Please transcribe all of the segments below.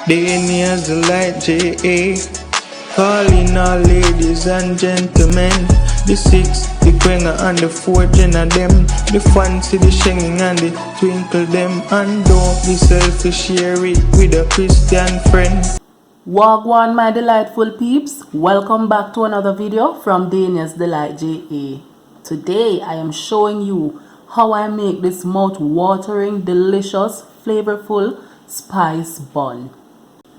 Daniel's Delight J.A. Calling all ladies and gentlemen. The 6, the quenga and the 4 gen of them. The fancy, the shinging and the twinkle them. And don't be selfish, share it with a Christian friend. Wagwan my delightful peeps, welcome back to another video from Daniel's Delight JA. Today I am showing you how I make this mouth-watering, delicious, flavorful spice bun.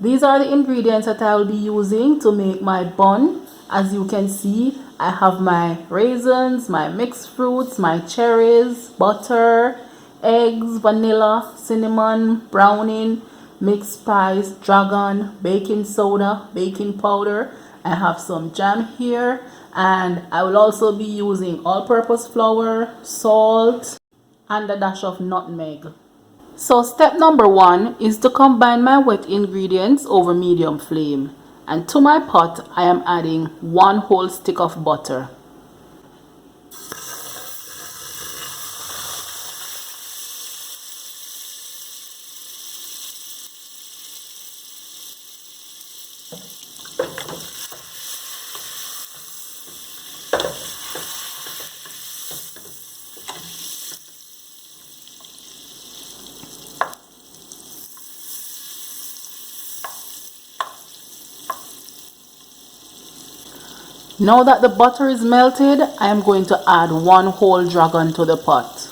These are the ingredients that I will be using to make my bun. As you can see, I have my raisins, my mixed fruits, my cherries, butter, eggs, vanilla, cinnamon, browning, mixed spice, dragon, baking soda, baking powder. I have some jam here, and I will also be using all-purpose flour, salt, and a dash of nutmeg. So step number 1 is to combine my wet ingredients over medium flame, and to my pot I am adding 1 whole stick of butter. Now that the butter is melted, I am going to add 1 whole dragon to the pot.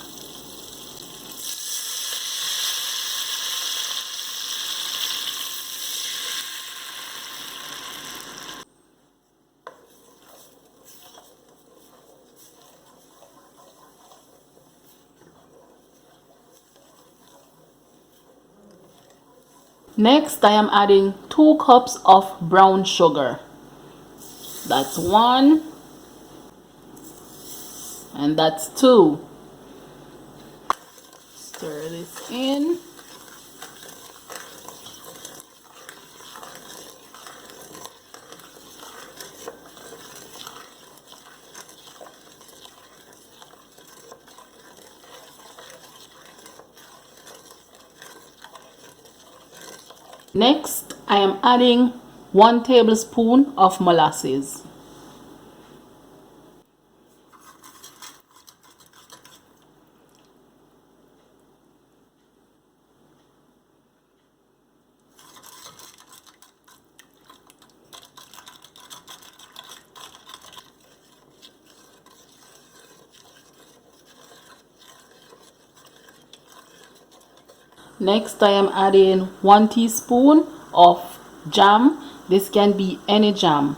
Next, I am adding 2 cups of brown sugar. That's 1, and that's 2. Stir this in. Next, I am adding 1 tablespoon of molasses. Next, I am adding 1 teaspoon of jam. This can be any jam.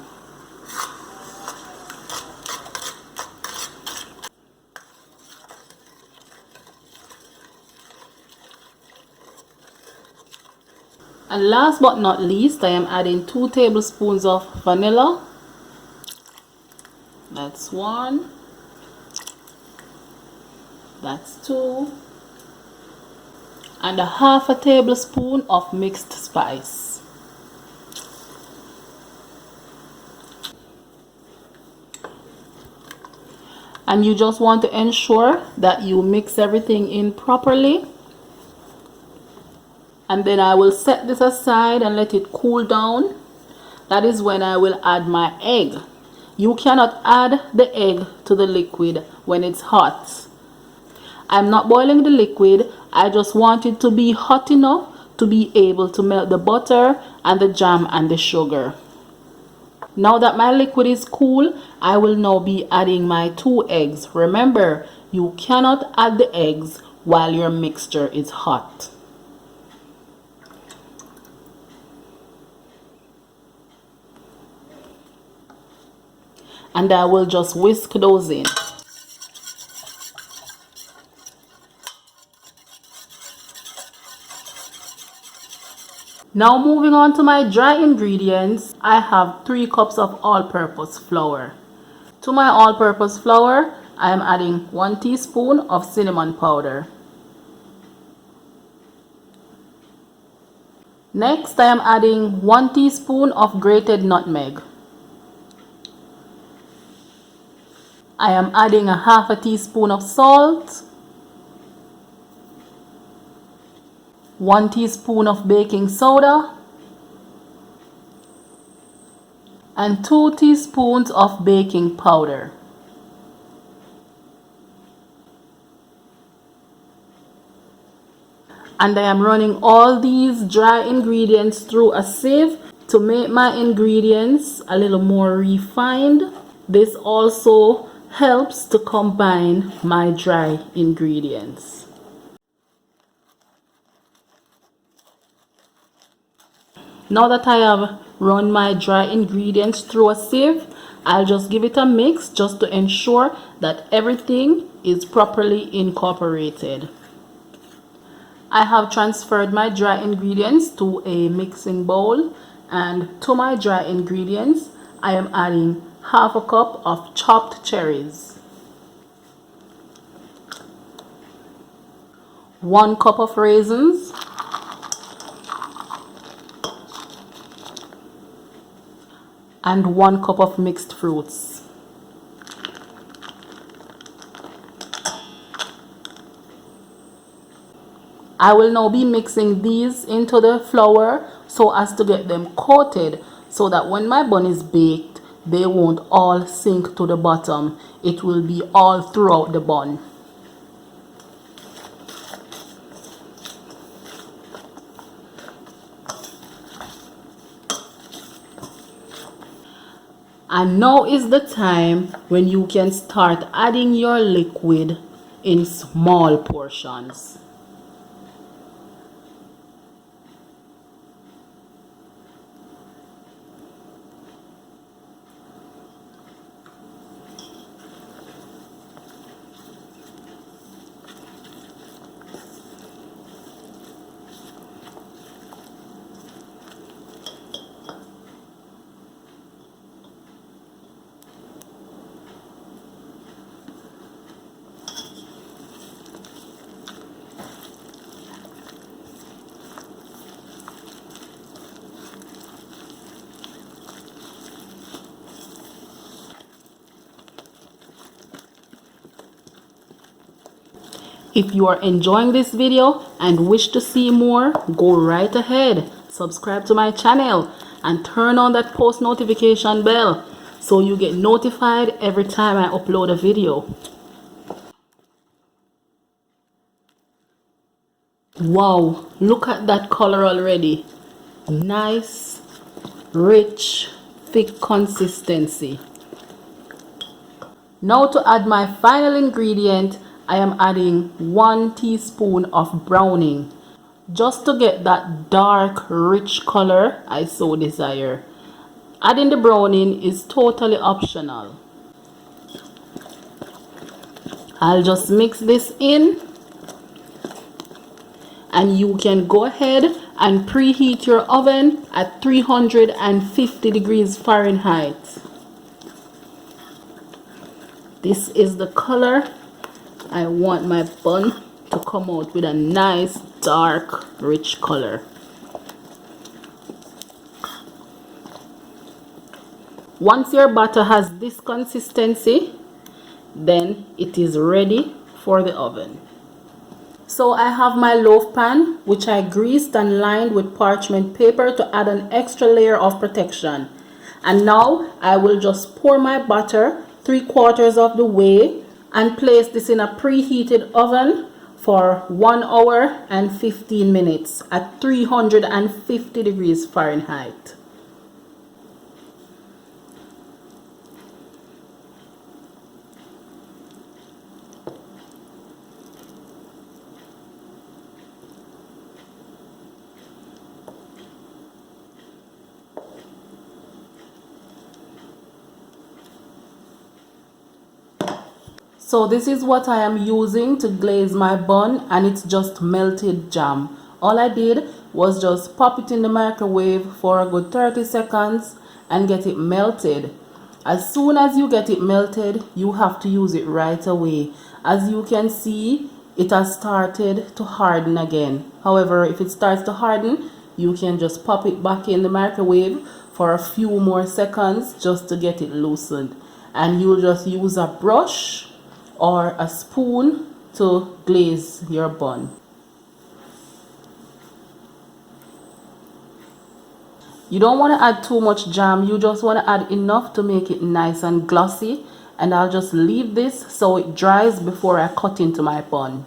And last but not least, I am adding 2 tablespoons of vanilla. That's 1. That's 2. And a half a tablespoon of mixed spice. And you just want to ensure that you mix everything in properly. And then I will set this aside and let it cool down. That is when I will add my egg. You cannot add the egg to the liquid when it's hot. I'm not boiling the liquid, I just want it to be hot enough to be able to melt the butter and the jam and the sugar. Now that my liquid is cool, I will now be adding my 2 eggs. Remember, you cannot add the eggs while your mixture is hot. And I will just whisk those in. Now moving on to my dry ingredients, I have 3 cups of all-purpose flour. To my all-purpose flour, I am adding 1 teaspoon of cinnamon powder. Next, I am adding 1 teaspoon of grated nutmeg. I am adding a half a teaspoon of salt, 1 teaspoon of baking soda, and 2 teaspoons of baking powder. And I am running all these dry ingredients through a sieve to make my ingredients a little more refined. This also helps to combine my dry ingredients. Now that I have run my dry ingredients through a sieve, I'll just give it a mix just to ensure that everything is properly incorporated. I have transferred my dry ingredients to a mixing bowl, and to my dry ingredients I am adding half a cup of chopped cherries, 1 cup of raisins, and 1 cup of mixed fruits. I will now be mixing these into the flour so as to get them coated, so that when my bun is baked, they won't all sink to the bottom. It will be all throughout the bun. And now is the time when you can start adding your liquid in small portions. If you are enjoying this video and wish to see more, go right ahead, subscribe to my channel and turn on that post notification bell so you get notified every time I upload a video. Wow, look at that color already. Nice, rich, thick consistency. Now to add my final ingredient, I am adding 1 teaspoon of browning, just to get that dark, rich color I so desire. Adding the browning is totally optional. I'll just mix this in, and you can go ahead and preheat your oven at 350 degrees Fahrenheit. This is the color I want my bun to come out with, a nice dark rich color. Once your batter has this consistency, then it is ready for the oven. So I have my loaf pan, which I greased and lined with parchment paper to add an extra layer of protection. And now I will just pour my butter 3/4 of the way and place this in a preheated oven for 1 hour and 15 minutes at 350 degrees Fahrenheit. So this is what I am using to glaze my bun, and it's just melted jam. All I did was just pop it in the microwave for a good 30 seconds and get it melted. As soon as you get it melted, you have to use it right away. As you can see, it has started to harden again. However, if it starts to harden, you can just pop it back in the microwave for a few more seconds just to get it loosened. And you'll just use a brush or a spoon to glaze your bun. You don't want to add too much jam, you just want to add enough to make it nice and glossy. And I'll just leave this so it dries before I cut into my bun.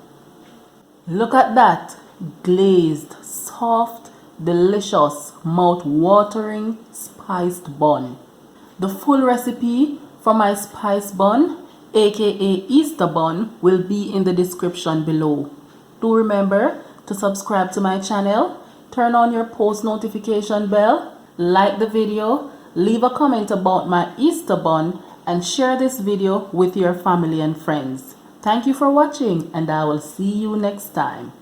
Look at that, glazed, soft, delicious, mouth-watering spiced bun. The full recipe for my spice bun, aka Easter bun, will be in the description below. Do remember to subscribe to my channel, turn on your post notification bell, like the video, leave a comment about my Easter bun, and share this video with your family and friends. Thank you for watching, and I will see you next time.